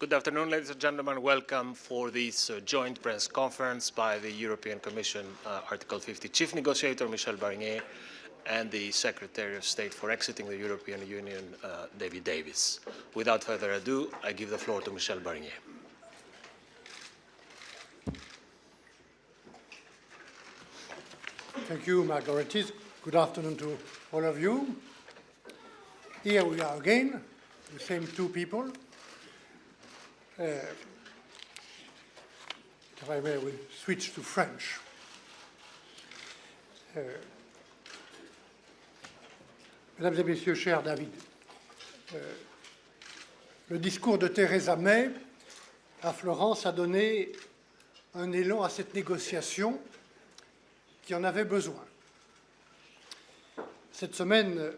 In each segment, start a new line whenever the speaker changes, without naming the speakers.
Good afternoon, ladies and gentlemen. Welcome for this joint press conference by the European Commission Article 50 Chief Negotiator Michel Barnier and the Secretary of State for Exiting the European Union, David Davis. Without further ado, I give the floor to Michel Barnier.
Thank you, Margaret. Good afternoon to all of you. Here we are again, the same two people. If I may, we'll switch to French. Mesdames et Messieurs, cher David, le discours de Theresa May à Florence a donné un élan à cette négociation qui en avait besoin. Cette semaine,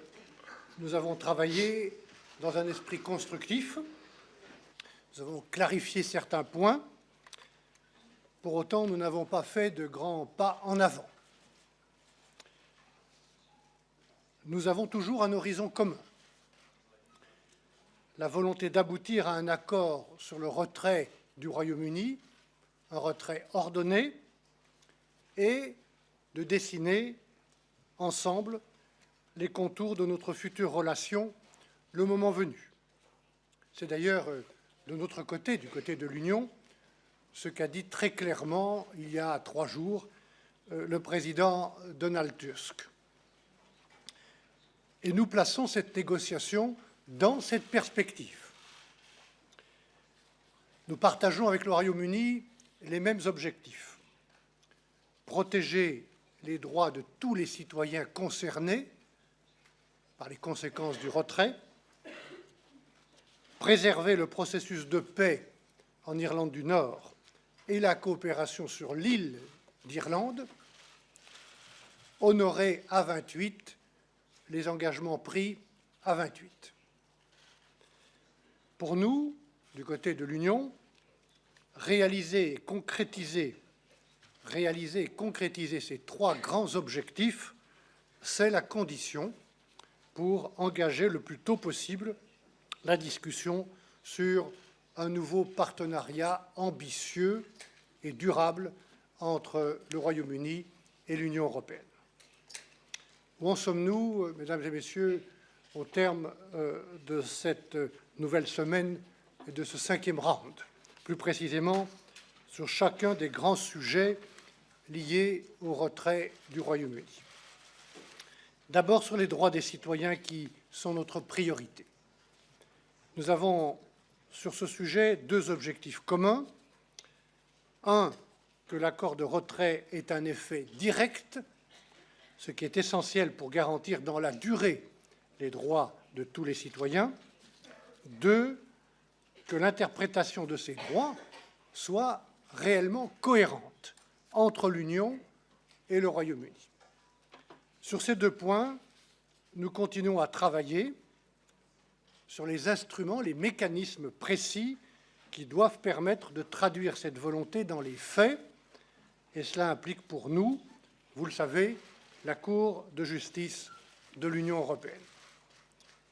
nous avons travaillé dans un esprit constructif. Nous avons clarifié certains points. Pour autant, nous n'avons pas fait de grands pas en avant. Nous avons toujours un horizon commun. La volonté d'aboutir à un accord sur le retrait du Royaume-Uni, un retrait ordonné, et de dessiner ensemble les contours de notre future relation le moment venu. C'est d'ailleurs de notre côté, du côté de l'Union, ce qu'a dit très clairement il y a 3 jours le président Donald Tusk. Et nous plaçons cette négociation dans cette perspective. Nous partageons avec le Royaume-Uni les mêmes objectifs. Protéger les droits de tous les citoyens concernés par les conséquences du retrait, préserver le processus de paix en Irlande du Nord et la coopération sur l'île d'Irlande, honorer à 28 les engagements pris à 28. Pour nous, du côté de l'Union, réaliser et concrétiser ces 3 grands objectifs, c'est la condition pour engager le plus tôt possible la discussion sur un nouveau partenariat ambitieux et durable entre le Royaume-Uni et l'Union européenne. Où en sommes-nous, mesdames et messieurs, au terme de cette nouvelle semaine et de ce 5e round, plus précisément sur chacun des grands sujets liés au retrait du Royaume-Uni. D'abord sur les droits des citoyens qui sont notre priorité. Nous avons sur ce sujet 2 objectifs communs. Un, que l'accord de retrait ait un effet direct, ce qui est essentiel pour garantir dans la durée les droits de tous les citoyens. 2, que l'interprétation de ces droits soit réellement cohérente entre l'Union et le Royaume-Uni. Sur ces 2 points, nous continuons à travailler sur les instruments, les mécanismes précis qui doivent permettre de traduire cette volonté dans les faits, et cela implique pour nous, vous le savez, la Cour de justice de l'Union européenne.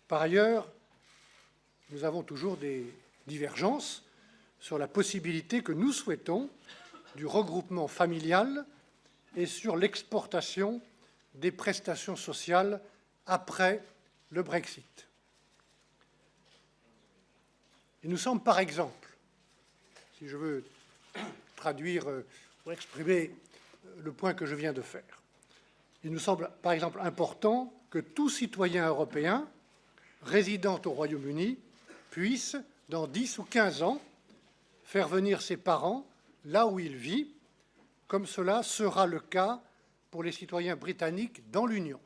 Par ailleurs, nous avons toujours des divergences sur la possibilité que nous souhaitons du regroupement familial et sur l'exportation des prestations sociales après le Brexit. Il nous semble, par exemple, si je veux traduire ou exprimer le point que je viens de faire, il nous semble, par exemple, important que tout citoyen européen résidant au Royaume-Uni puisse, dans 10 ou 15 ans, faire venir ses parents là où il vit, comme cela sera le cas pour les citoyens britanniques dans l'Union.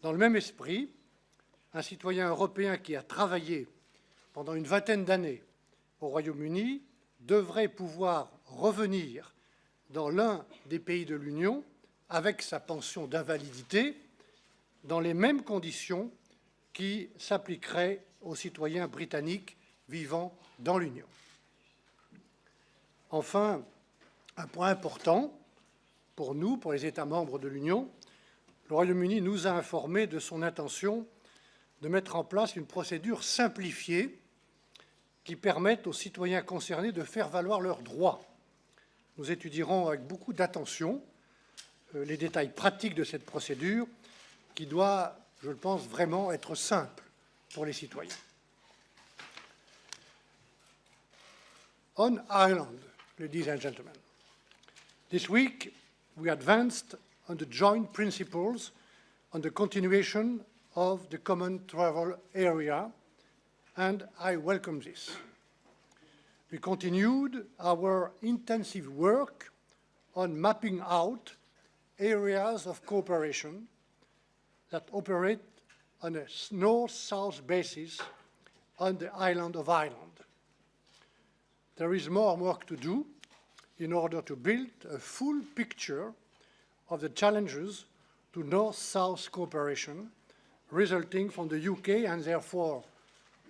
Dans le même esprit, un citoyen européen qui a travaillé pendant une 20aine d'années au Royaume-Uni devrait pouvoir revenir dans l'un des pays de l'Union avec sa pension d'invalidité dans les mêmes conditions qui s'appliqueraient aux citoyens britanniques vivant dans l'Union. Enfin, un point important pour nous, pour les États membres de l'Union, le Royaume-Uni nous a informés de son intention de mettre en place une procédure simplifiée qui permettent aux citoyens concernés de faire valoir leurs droits. Nous étudierons avec beaucoup d'attention les détails pratiques de cette procédure qui doit, je le pense, vraiment être simple pour les citoyens. On Ireland, ladies and gentlemen, this week we advanced on the joint principles on the continuation of the common travel area, and I welcome this. We continued our intensive work on mapping out areas of cooperation that operate on a north-south basis on the island of Ireland. There is more work to do in order to build a full picture of the challenges to north-south cooperation resulting from the UK and therefore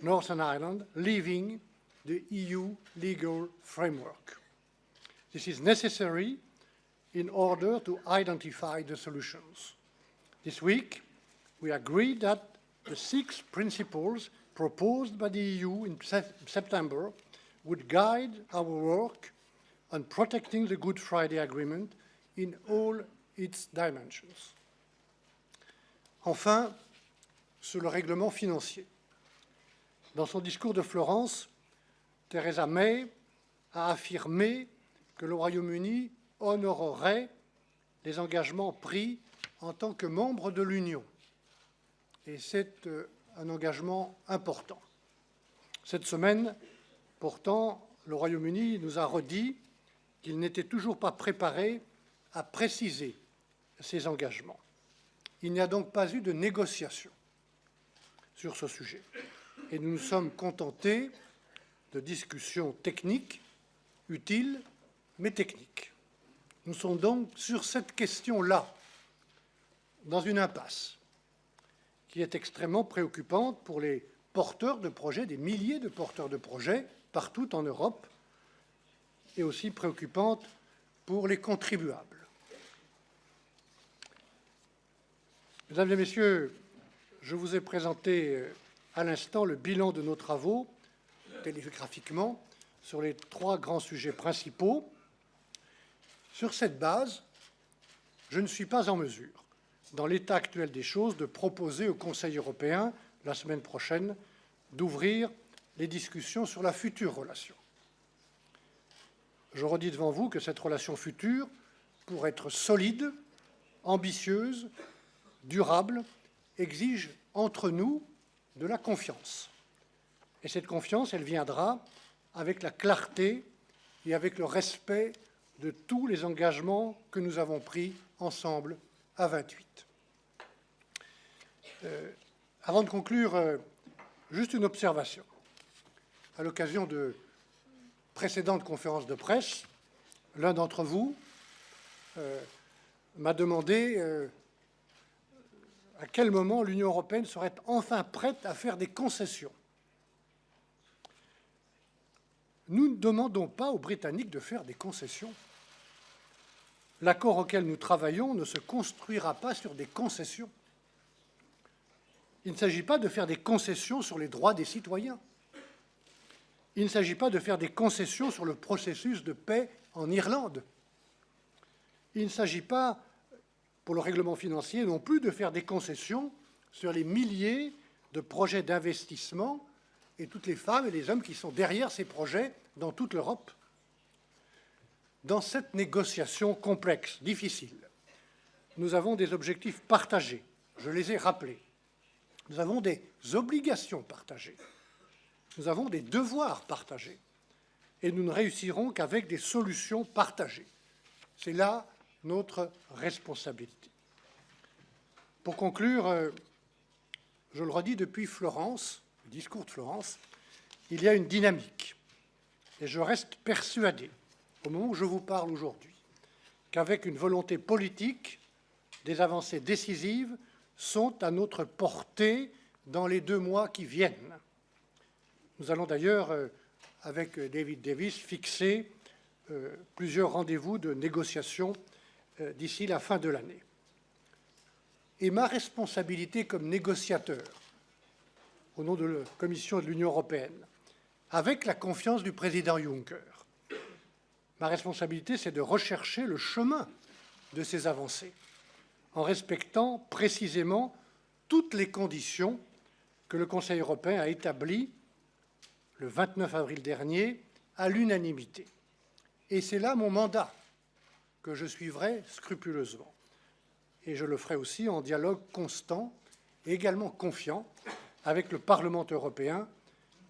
Northern Ireland leaving the EU legal framework. This is necessary in order to identify the solutions. This week, we agreed that the 6 principles proposed by the EU in September would guide our work on protecting the Good Friday Agreement in all its dimensions. Enfin, sur le règlement financier. Dans son discours de Florence, Theresa May a affirmé que le Royaume-Uni honorerait les engagements pris en tant que membre de l'Union. Et c'est un engagement important. Cette semaine, pourtant, le Royaume-Uni nous a redit qu'il n'était toujours pas préparé à préciser ces engagements. Il n'y a donc pas eu de négociation sur ce sujet. Et nous nous sommes contentés de discussions techniques, utiles, mais techniques. Nous sommes donc sur cette question-là, dans une impasse, qui est extrêmement préoccupante pour les porteurs de projets, des milliers de porteurs de projets partout en Europe, et aussi préoccupante pour les contribuables. Mesdames et Messieurs, je vous ai présenté à l'instant le bilan de nos travaux, télégraphiquement, sur les 3 grands sujets principaux. Sur cette base, je ne suis pas en mesure, dans l'état actuel des choses, de proposer au Conseil européen, la semaine prochaine, d'ouvrir les discussions sur la future relation. Je redis devant vous que cette relation future, pour être solide, ambitieuse, durable, exige entre nous de la confiance. Et cette confiance, elle viendra avec la clarté et avec le respect de tous les engagements que nous avons pris ensemble à 28. Avant de conclure, juste une observation. À l'occasion de précédentes conférences de presse, l'un d'entre vous m'a demandé à quel moment l'Union européenne serait enfin prête à faire des concessions. Nous ne demandons pas aux Britanniques de faire des concessions. L'accord auquel nous travaillons ne se construira pas sur des concessions. Il ne s'agit pas de faire des concessions sur les droits des citoyens. Il ne s'agit pas de faire des concessions sur le processus de paix en Irlande. Il ne s'agit pas, pour le règlement financier, non plus de faire des concessions sur les milliers de projets d'investissement et toutes les femmes et les hommes qui sont derrière ces projets dans toute l'Europe. Dans cette négociation complexe, difficile, nous avons des objectifs partagés. Je les ai rappelés. Nous avons des obligations partagées. Nous avons des devoirs partagés. Et nous ne réussirons qu'avec des solutions partagées. C'est là notre responsabilité. Pour conclure, je le redis depuis Florence, le discours de Florence, il y a une dynamique. Et je reste persuadé, au moment où je vous parle aujourd'hui, qu'avec une volonté politique, des avancées décisives sont à notre portée dans les 2 mois qui viennent. Nous allons d'ailleurs, avec David Davis, fixer plusieurs rendez-vous de négociation d'ici la fin de l'année. Et ma responsabilité comme négociateur, au nom de la Commission et de l'Union européenne, avec la confiance du président Juncker. Ma responsabilité, c'est de rechercher le chemin de ces avancées, en respectant précisément toutes les conditions que le Conseil européen a établies le 29 avril dernier à l'unanimité. Et c'est là mon mandat que je suivrai scrupuleusement. Et je le ferai aussi en dialogue constant et également confiant avec le Parlement européen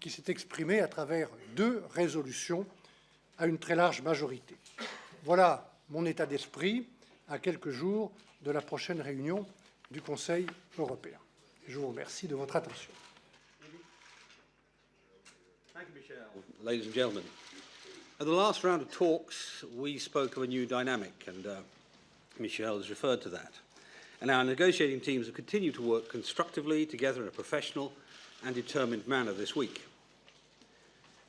qui s'est exprimé à travers 2 résolutions à une très large majorité. Voilà mon état d'esprit à quelques jours de la prochaine réunion du Conseil européen. Je vous remercie de votre attention.
Thank you, Michel. Ladies and gentlemen, at the last round of talks, we spoke of a new dynamic, and Michel has referred to that. And our negotiating teams have continued to work constructively together in a professional and determined manner this week.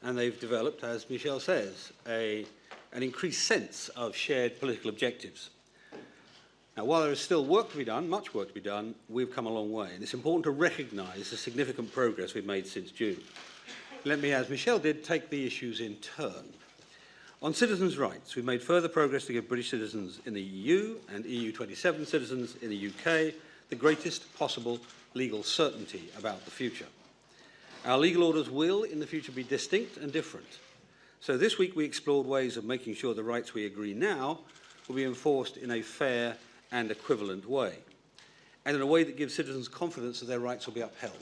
And they've developed, as Michel says, an increased sense of shared political objectives. Now, while there is still work to be done, much work to be done, we've come a long way, and it's important to recognise the significant progress we've made since June. Let me, as Michel did, take the issues in turn. On citizens' rights, we've made further progress to give British citizens in the EU and EU27 citizens in the UK the greatest possible legal certainty about the future. Our legal orders will, in the future, be distinct and different. So this week we explored ways of making sure the rights we agree now will be enforced in a fair and equivalent way, and in a way that gives citizens confidence that their rights will be upheld.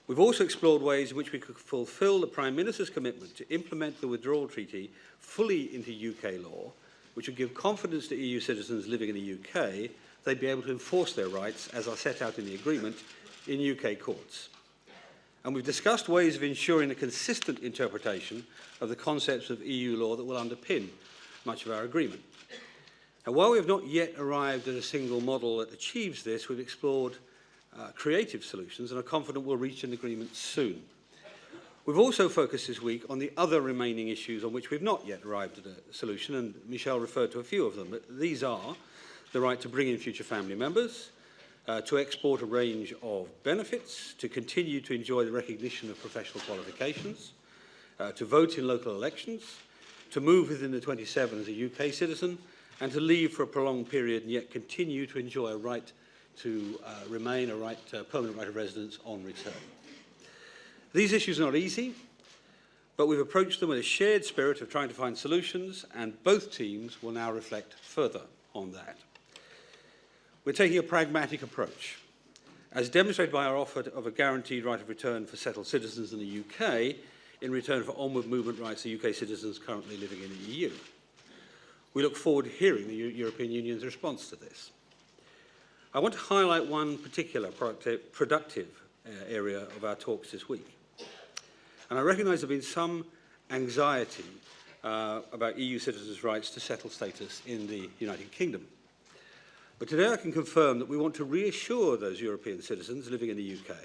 We've also explored ways in which we could fulfil the Prime Minister's commitment to implement the withdrawal treaty fully into UK law, which would give confidence to EU citizens living in the UK they'd be able to enforce their rights, as are set out in the agreement, in UK courts. And we've discussed ways of ensuring a consistent interpretation of the concepts of EU law that will underpin much of our agreement. And while we have not yet arrived at a single model that achieves this, we've explored creative solutions and are confident we'll reach an agreement soon. We've also focused this week on the other remaining issues on which we've not yet arrived at a solution, and Michel referred to a few of them. But these are the right to bring in future family members, to export a range of benefits, to continue to enjoy the recognition of professional qualifications, to vote in local elections, to move within the 27 as a UK citizen, and to leave for a prolonged period and yet continue to enjoy a right to remain, a permanent right of residence on return. These issues are not easy, but we've approached them with a shared spirit of trying to find solutions, and both teams will now reflect further on that. We're taking a pragmatic approach, as demonstrated by our offer of a guaranteed right of return for settled citizens in the UK in return for onward movement rights of UK citizens currently living in the EU. We look forward to hearing the European Union's response to this. I want to highlight one particular productive area of our talks this week. And I recognise there has been some anxiety about EU citizens' rights to settled status in the United Kingdom. But today I can confirm that we want to reassure those European citizens living in the UK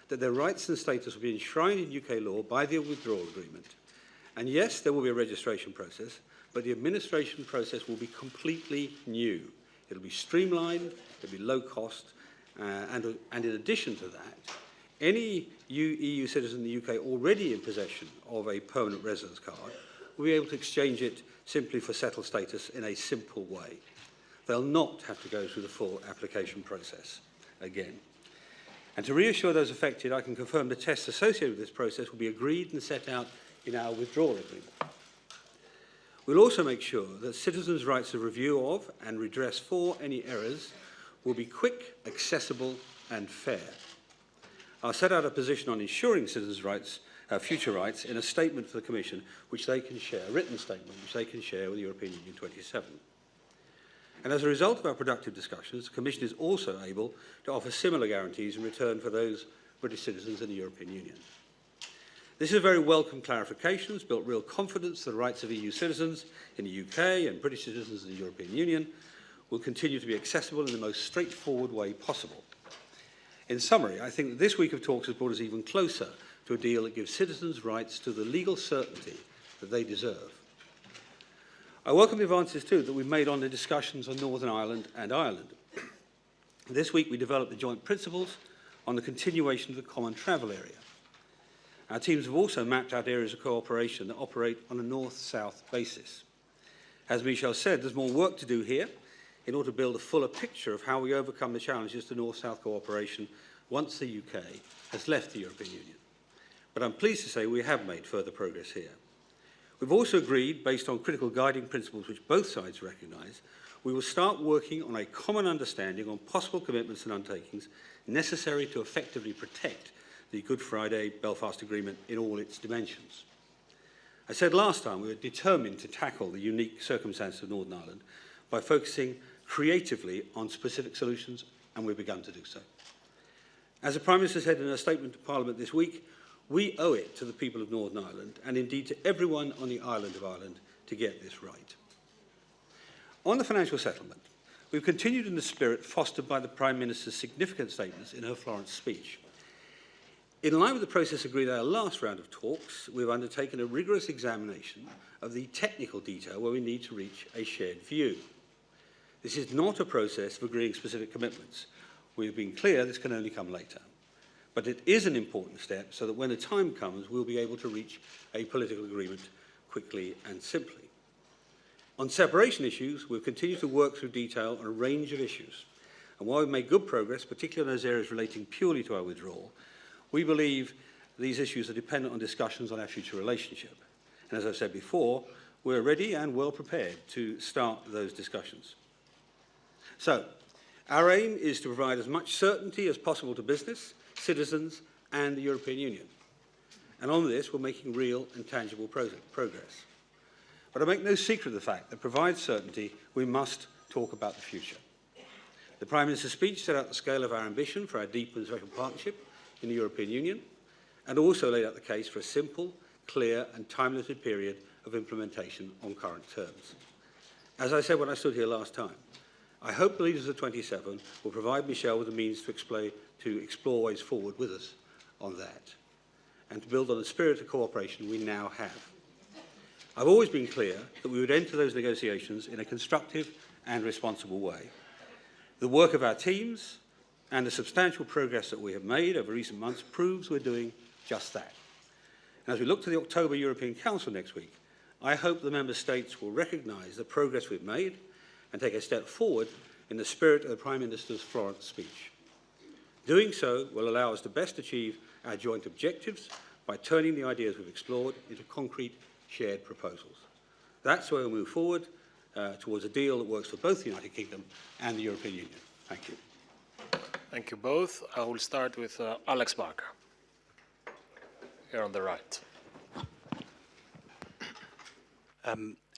that their rights and status will be enshrined in UK law by the withdrawal agreement. And yes, there will be a registration process, but the administration process will be completely new. It'll be streamlined, it'll be low cost, and in addition to that, any EU citizen in the UK already in possession of a permanent residence card will be able to exchange it simply for settled status in a simple way. They'll not have to go through the full application process again. And to reassure those affected, I can confirm the tests associated with this process will be agreed and set out in our withdrawal agreement. We'll also make sure that citizens' rights of review of and redress for any errors will be quick, accessible and fair. I'll set out a position on ensuring citizens' rights, future rights, in a statement for the Commission, which they can share, a written statement, which they can share with the European Union 27. And as a result of our productive discussions, the Commission is also able to offer similar guarantees in return for those British citizens in the European Union. This is a very welcome clarification. It's built real confidence that the rights of EU citizens in the UK and British citizens in the European Union will continue to be accessible in the most straightforward way possible. In summary, I think that this week of talks has brought us even closer to a deal that gives citizens rights to the legal certainty that they deserve. I welcome the advances too that we've made on the discussions on Northern Ireland and Ireland. This week we developed the joint principles on the continuation of the common travel area. Our teams have also mapped out areas of cooperation that operate on a north-south basis. As Michel said, there's more work to do here in order to build a fuller picture of how we overcome the challenges to north-south cooperation once the UK has left the European Union. But I'm pleased to say we have made further progress here. We've also agreed, based on critical guiding principles which both sides recognise, we will start working on a common understanding on possible commitments and undertakings necessary to effectively protect the Good Friday Belfast Agreement in all its dimensions. I said last time we were determined to tackle the unique circumstances of Northern Ireland by focusing creatively on specific solutions, and we've begun to do so. As the Prime Minister said in a statement to Parliament this week, we owe it to the people of Northern Ireland, and indeed to everyone on the island of Ireland, to get this right. On the financial settlement, we've continued in the spirit fostered by the Prime Minister's significant statements in her Florence speech. In line with the process agreed at our last round of talks, we've undertaken a rigorous examination of the technical detail where we need to reach a shared view. This is not a process of agreeing specific commitments. We've been clear this can only come later. But it is an important step so that when the time comes, we'll be able to reach a political agreement quickly and simply. On separation issues, we've continued to work through detail on a range of issues. And while we've made good progress, particularly in those areas relating purely to our withdrawal, we believe these issues are dependent on discussions on our future relationship. And as I've said before, we're ready and well prepared to start those discussions. So, our aim is to provide as much certainty as possible to business, citizens and the European Union. And on this, we're making real and tangible progress. But I make no secret of the fact that to provide certainty, we must talk about the future. The Prime Minister's speech set out the scale of our ambition for our deep and special partnership in the European Union, and also laid out the case for a simple, clear and time-limited period of implementation on current terms. As I said when I stood here last time, I hope the leaders of the 27 will provide Michel with the means to explore ways forward with us on that, and to build on the spirit of cooperation we now have. I've always been clear that we would enter those negotiations in a constructive and responsible way. The work of our teams and the substantial progress that we have made over recent months proves we're doing just that. And as we look to the October European Council next week, I hope the Member States will recognise the progress we've made and take a step forward in the spirit of the Prime Minister's Florence speech. Doing so will allow us to best achieve our joint objectives by turning the ideas we've explored into concrete shared proposals. That's where we'll move forward towards a deal that works for both the United Kingdom and the European Union. Thank you.
Thank you both. I will start with Alex Barker, here on the right.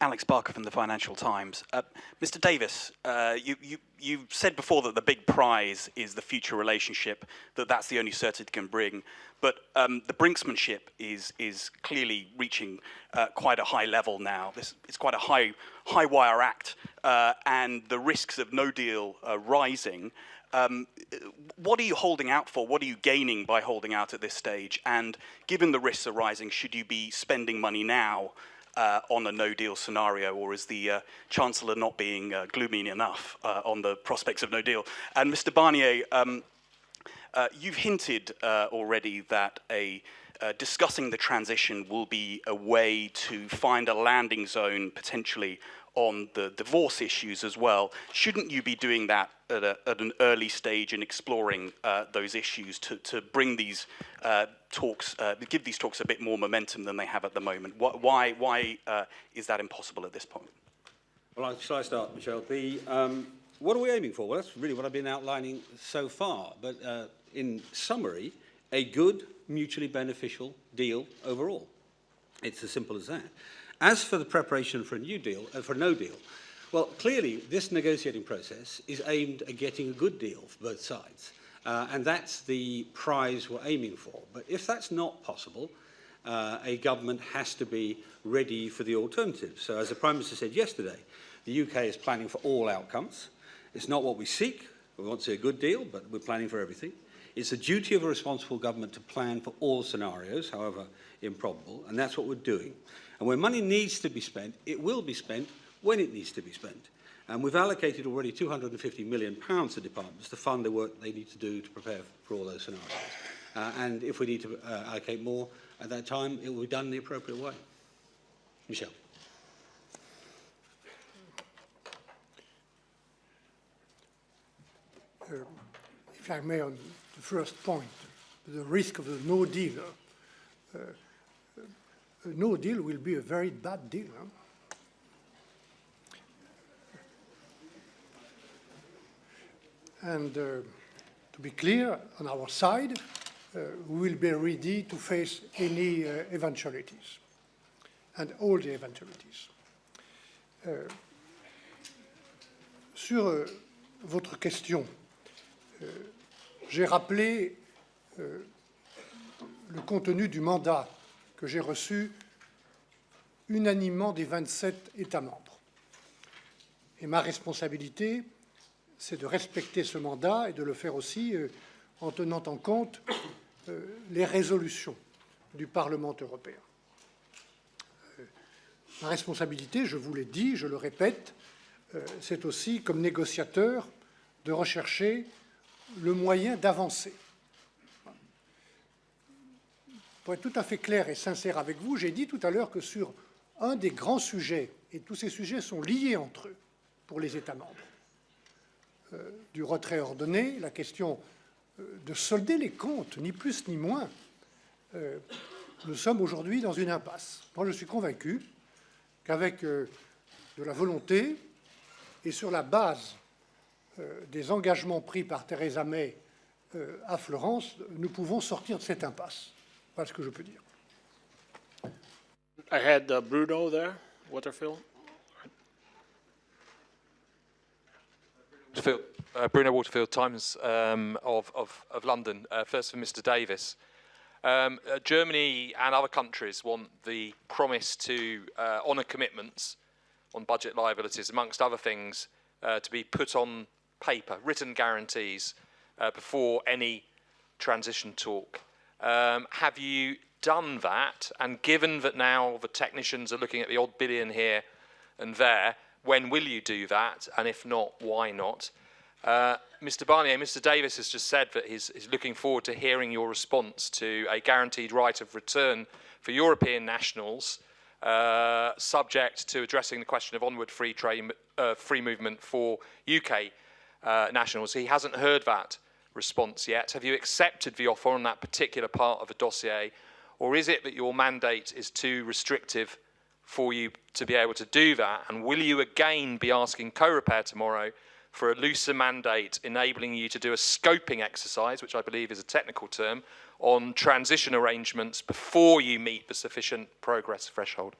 Alex Barker from the Financial Times. Mr. Davis, you said before that the big prize is the future relationship, that's the only certainty it can bring. But the brinksmanship is clearly reaching quite a high level now. It's quite a high wire act, and the risks of no deal are rising. What are you holding out for? What are you gaining by holding out at this stage? And given the risks are rising, should you be spending money now on a no-deal scenario, or is the Chancellor not being gloomy enough on the prospects of no deal? And Mr. Barnier, you've hinted already that discussing the transition will be a way to find a landing zone potentially on the divorce issues as well. Shouldn't you be doing that at an early stage and exploring those issues to bring these talks, give these talks a bit more momentum than they have at the moment? Why is that impossible at this point?
Well, shall I start, Michel? What are we aiming for? Well, that's really what I've been outlining so far. But in summary, a good, mutually beneficial deal overall. It's as simple as that. As for the preparation for a new deal, for no deal, well, clearly this negotiating process is aimed at getting a good deal for both sides. And that's the prize we're aiming for. But if that's not possible, a government has to be ready for the alternative. So as the Prime Minister said yesterday, the UK is planning for all outcomes. It's not what we seek. We want to see a good deal, but we're planning for everything. It's the duty of a responsible government to plan for all scenarios, however improbable, and that's what we're doing. And when money needs to be spent, it will be spent when it needs to be spent. And we've allocated already £250 million to departments to fund the work they need to do to prepare for all those scenarios. and if we need to allocate more at that time, it will be done in the appropriate way. Michel.
If I may, on the first point, the risk of the no deal. A no deal will be a very bad deal. Huh? And to be clear, on our side, we will be ready to face any eventualities, and all the eventualities. Sur votre question, j'ai rappelé le contenu du mandat que j'ai reçu unanimement des 27 États membres. Et ma responsabilité, c'est de respecter ce mandat et de le faire aussi en tenant en compte les résolutions du Parlement européen. Ma responsabilité, je vous l'ai dit, je le répète, c'est aussi, comme négociateur, de rechercher le moyen d'avancer. Pour être tout à fait clair et sincère avec vous, j'ai dit tout à l'heure que sur un des grands sujets, et tous ces sujets sont liés entre eux pour les États membres, du retrait ordonné, la question de solder les comptes, ni plus ni moins, nous sommes aujourd'hui dans une impasse. Moi, je suis convaincu qu'avec de la volonté et sur la base des engagements pris par Theresa May à Florence, nous pouvons sortir de cette impasse. Voilà ce que je peux dire.
I had Bruno there, Waterfield.
Bruno Waterfield, Times of London. First for Mr. Davis. Germany and other countries want the promise to honour commitments on budget liabilities, amongst other things, to be put on paper, written guarantees, before any transition talk. Have you done that? And given that now the technicians are looking at the odd billion here and there, when will you do that? And if not, why not? Mr. Barnier, Mr. Davis has just said that he's looking forward to hearing your response to a guaranteed right of return for European nationals, subject to addressing the question of onward free movement for UK nationals. He hasn't heard that response yet. Have you accepted the offer on that particular part of the dossier, or is it that your mandate is too restrictive for you to be able to do that? And will you again be asking co-repair tomorrow for a looser mandate enabling you to do a scoping exercise, which I believe is a technical term, on transition arrangements before you meet the sufficient progress threshold?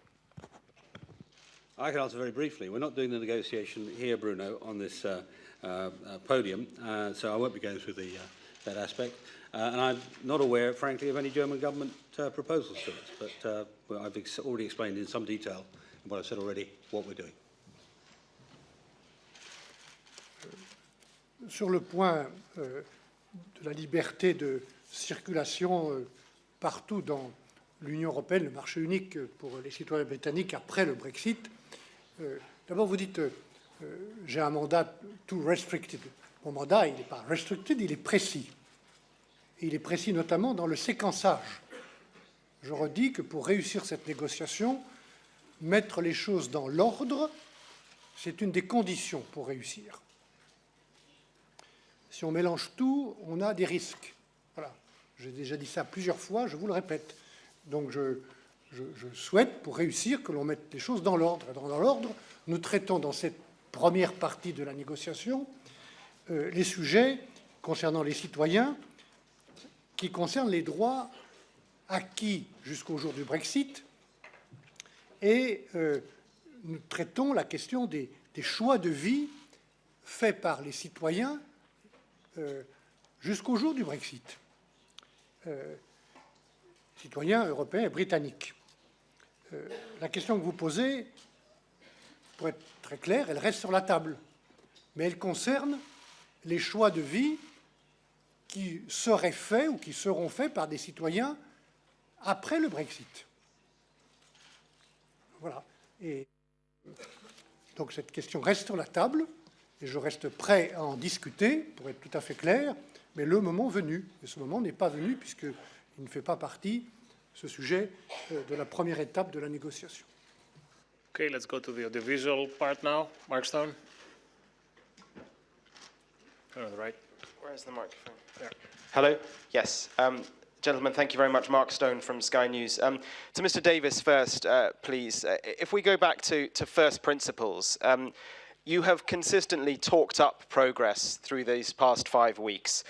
I can answer very briefly. We're not doing the negotiation here, Bruno, on this podium, so I won't be going through that aspect. And I'm not aware, frankly, of any German government proposals to it, but well, I've already explained in some detail what I've said already, what we're doing.
Sur le point de la liberté de circulation partout dans l'Union européenne, le marché unique pour les citoyens britanniques après le Brexit, d'abord vous dites j'ai un mandat too restricted. Mon mandat, il n'est pas restricted, il est précis. Et il est précis notamment dans le séquençage. Je redis que pour réussir cette négociation, mettre les choses dans l'ordre, c'est une des conditions pour réussir. Si on mélange tout, on a des risques. Voilà. J'ai déjà dit ça plusieurs fois, je vous le répète. Donc je souhaite, pour réussir, que l'on mette les choses dans l'ordre. Dans l'ordre, nous traitons dans cette première partie de la négociation les sujets concernant les citoyens qui concernent les droits acquis jusqu'au jour du Brexit, et nous traitons la question des choix de vie faits par les citoyens jusqu'au jour du Brexit, citoyens européens et britanniques. La question que vous posez, pour être très clair, elle reste sur la table, mais elle concerne les choix de vie qui seraient faits ou qui seront faits par des citoyens après le Brexit. Voilà. Et donc cette question reste sur la table, et je reste prêt à en discuter, pour être tout à fait clair, mais le moment venu. Et ce moment n'est pas venu puisqu'il ne fait pas partie, ce sujet, de la première étape de la négociation.
Okay, let's go to the audiovisual part now. Mark Stone. On the right.
Where's the microphone? There. Hello? Yes. Gentlemen, thank you very much. Mark Stone from Sky News. To Mr. Davis first, please. If we go back to first principles, you have consistently talked up progress through these past 5 weeks.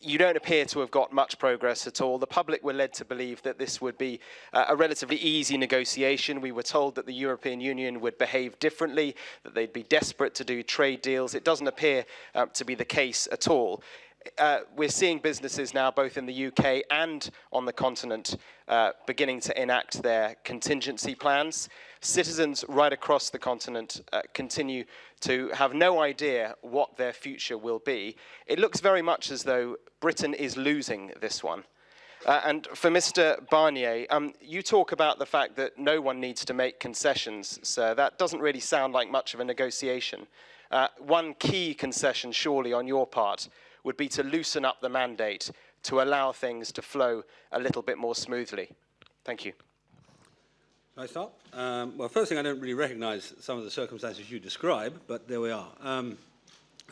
You don't appear to have got much progress at all. The public were led to believe that this would be a relatively easy negotiation. We were told that the European Union would behave differently, that they'd be desperate to do trade deals. It doesn't appear to be the case at all. We're seeing businesses now, both in the UK and on the continent, beginning to enact their contingency plans. Citizens right across the continent continue to have no idea what their future will be. It looks very much as though Britain is losing this one. And for Mr. Barnier, you talk about the fact that no one needs to make concessions, sir. That doesn't really sound like much of a negotiation. One key concession, surely, on your part would be to loosen up the mandate to allow things to flow a little bit more smoothly. Thank you.
Shall I start? Well, first thing, I don't really recognise some of the circumstances you describe, but there we are.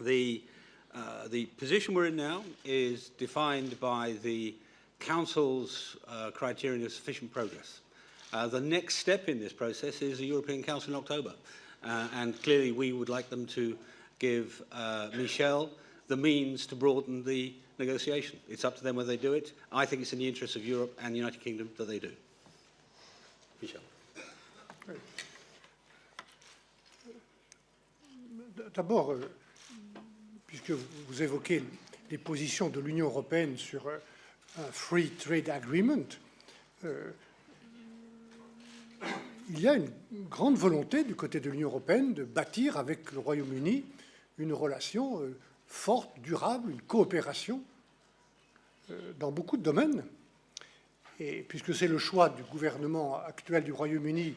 The position we're in now is defined by the Council's criterion of sufficient progress. The next step in this process is the European Council in October, and clearly we would like them to give Michel the means to broaden the negotiation. It's up to them whether they do it. I think it's in the interests of Europe and the United Kingdom that they do. Michel.
D'abord, puisque vous évoquez les positions de l'Union européenne sur un Free Trade Agreement, il y a une grande volonté du côté de l'Union européenne de bâtir avec le Royaume-Uni une relation forte, durable, une coopération dans beaucoup de domaines. Et puisque c'est le choix du gouvernement actuel du Royaume-Uni,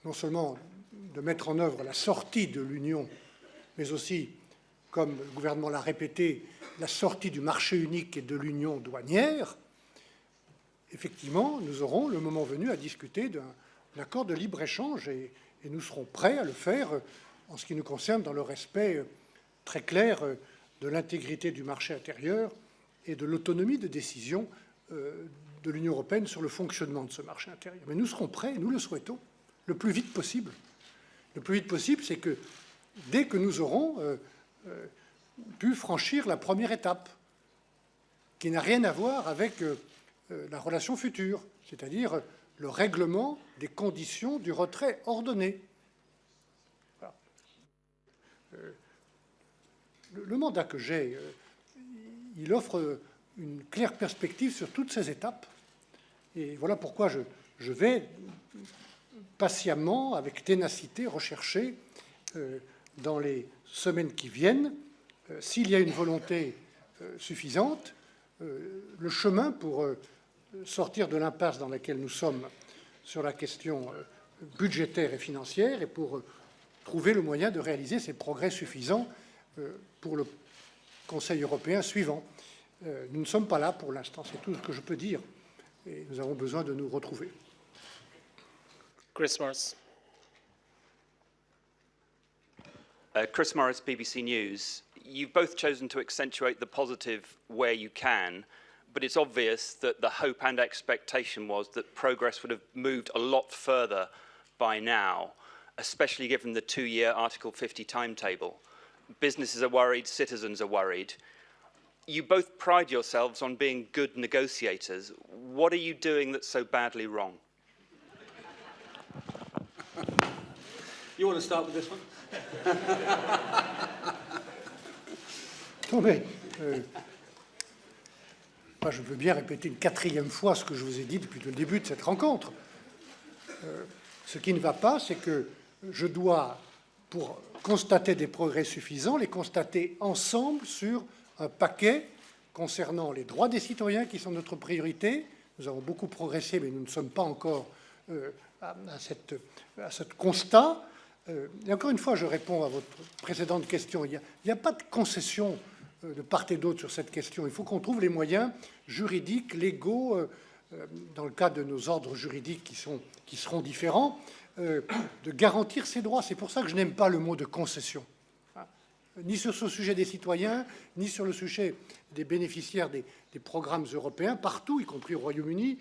non seulement de mettre en œuvre la sortie de l'Union, mais aussi, comme le gouvernement l'a répété, la sortie du marché unique et de l'union douanière, effectivement, nous aurons le moment venu à discuter d'un accord de libre-échange et nous serons prêts à le faire en ce qui nous concerne dans le respect très clair de l'intégrité du marché intérieur et de l'autonomie de décision de l'Union européenne sur le fonctionnement de ce marché intérieur. Mais nous serons prêts, nous le souhaitons, le plus vite possible. Le plus vite possible, c'est que dès que nous aurons pu franchir la première étape, qui n'a rien à voir avec la relation future, c'est-à-dire le règlement des conditions du retrait ordonné. Voilà. Le mandat que j'ai, il offre une claire perspective sur toutes ces étapes. Et voilà pourquoi je vais patiemment, avec ténacité, rechercher dans les semaines qui viennent, s'il y a une volonté suffisante, le chemin pour sortir de l'impasse dans laquelle nous sommes sur la question budgétaire et financière et pour trouver le moyen de réaliser ces progrès suffisants pour le Conseil européen suivant. Nous ne sommes pas là pour l'instant, c'est tout ce que je peux dire, et nous avons besoin de nous retrouver.
Chris Morris.
Chris Morris, BBC News. You've both chosen to accentuate the positive where you can, but it's obvious that the hope and expectation was that progress would have moved a lot further by now, especially given the 2-year Article 50 timetable. Businesses are worried, citizens are worried. You both pride yourselves on being good negotiators. What are you doing that's so badly wrong?
You want to start with this one?
Non mais, moi je veux bien répéter une 4e fois ce que je vous ai dit depuis le début de cette rencontre. Ce qui ne va pas, c'est que je dois, pour constater des progrès suffisants, les constater ensemble sur un paquet concernant les droits des citoyens qui sont notre priorité. Nous avons beaucoup progressé, mais nous ne sommes pas encore à ce constat. Et encore une fois, je réponds à votre précédente question. Il n'y a pas de concession de part et d'autre sur cette question. Il faut qu'on trouve les moyens juridiques, légaux, dans le cas de nos ordres juridiques qui seront différents, de garantir ces droits. C'est pour ça que je n'aime pas le mot de concession. Ni sur ce sujet des citoyens, ni sur le sujet des bénéficiaires des programmes européens, partout, y compris au Royaume-Uni,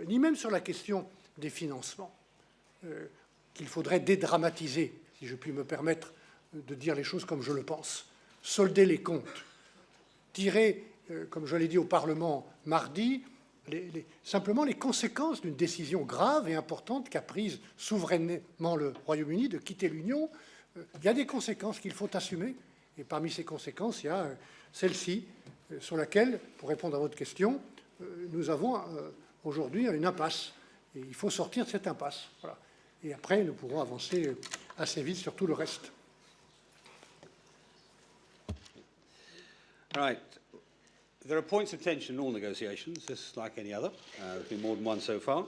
ni même sur la question des financements, qu'il faudrait dédramatiser, si je puis me permettre de dire les choses comme je le pense. Solder les comptes, tirer, comme je l'ai dit au Parlement mardi, simplement les conséquences d'une décision grave et importante qu'a prise souverainement le Royaume-Uni de quitter l'Union. Il y a des conséquences qu'il faut assumer, et parmi ces conséquences, il y a celle-ci, sur laquelle, pour répondre à votre question, nous avons aujourd'hui une impasse, et il faut sortir de cette impasse. Voilà. Et après, nous pourrons avancer assez vite sur tout le reste.
All right. There are points of tension in all negotiations, just like any other. There's been more than one so far,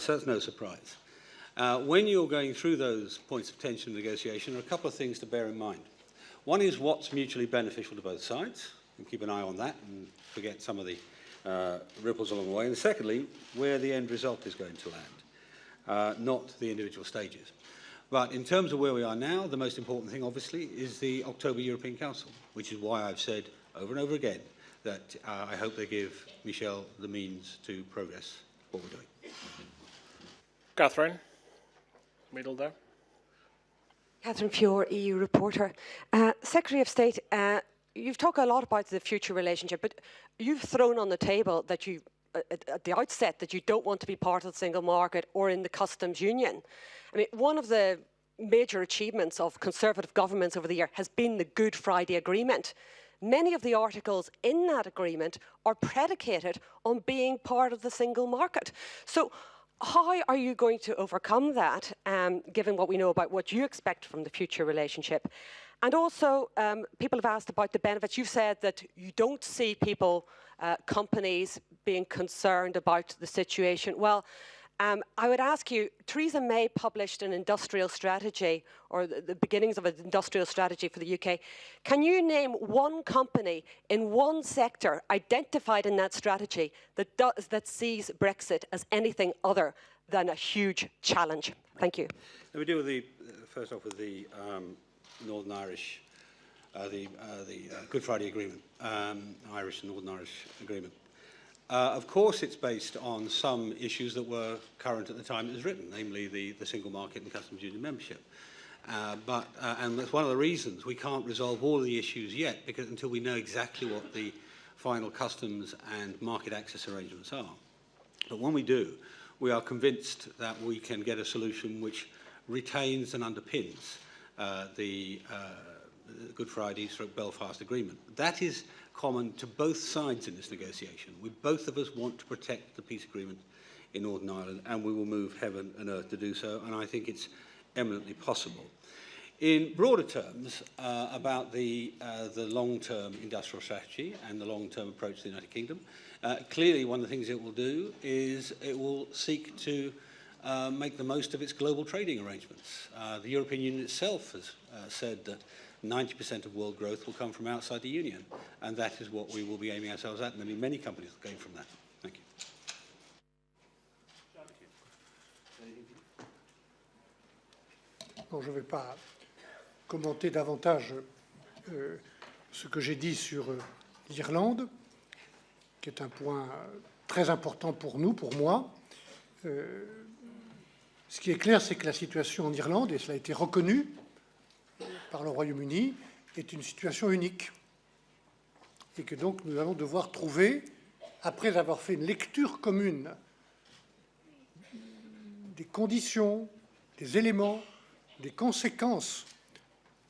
so that's no surprise. When you're going through those points of tension in negotiation, there are a couple of things to bear in mind. One is what's mutually beneficial to both sides, and keep an eye on that and forget some of the ripples along the way. And secondly, where the end result is going to land, not the individual stages. But in terms of where we are now, the most important thing, obviously, is the October European Council, which is why I've said over and over again that I hope they give Michel the means to progress what we're doing.
Catherine, middle there.
Catherine Fiore, EU reporter. Secretary of State, you've talked a lot about the future relationship, but you've thrown on the table that you, at the outset, that you don't want to be part of the single market or in the customs union. I mean, one of the major achievements of Conservative governments over the year has been the Good Friday Agreement. Many of the articles in that agreement are predicated on being part of the single market. So how are you going to overcome that, given what we know about what you expect from the future relationship? And also, people have asked about the benefits. You've said that you don't see people, companies, being concerned about the situation. Well, I would ask you, Theresa May published an industrial strategy, or the beginnings of an industrial strategy for the UK. Can you name one company in one sector identified in that strategy that sees Brexit as anything other than a huge challenge? Thank you.
Let me deal with the, first off with the Northern Irish, the Good Friday Agreement, Irish and Northern Irish Agreement. Of course, it's based on some issues that were current at the time it was written, namely the single market and customs union membership. And that's one of the reasons we can't resolve all of the issues yet, because until we know exactly what the final customs and market access arrangements are. But when we do, we are convinced that we can get a solution which retains and underpins the Good Friday/Belfast Agreement. That is common to both sides in this negotiation. Both of us want to protect the peace agreement in Northern Ireland, and we will move heaven and earth to do so, and I think it's eminently possible. In broader terms, about the long-term industrial strategy and the long-term approach to the United Kingdom, clearly one of the things it will do is it will seek to make the most of its global trading arrangements. The European Union itself has said that 90% of world growth will come from outside the Union, and that is what we will be aiming ourselves at, and many companies will gain from that. Thank you.
Bon, je ne vais pas commenter davantage ce que j'ai dit sur l'Irlande, qui est un point très important pour nous, pour moi. Ce qui est clair, c'est que la situation en Irlande, et cela a été reconnu par le Royaume-Uni, est une situation unique. Et que donc nous allons devoir trouver, après avoir fait une lecture commune des conditions, des éléments, des conséquences,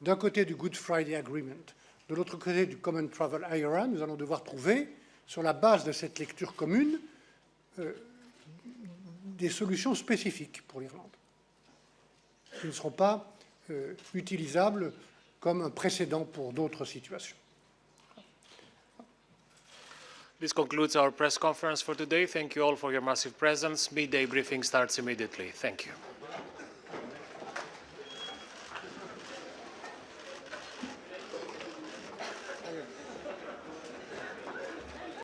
d'un côté du Good Friday Agreement, de l'autre côté du Common Travel Area, nous allons devoir trouver, sur la base de cette lecture commune, des solutions spécifiques pour l'Irlande, qui ne seront pas utilisables comme un précédent pour d'autres situations.
This concludes our press conference for today. Thank you all for your massive presence. Midday briefing starts immediately. Thank you.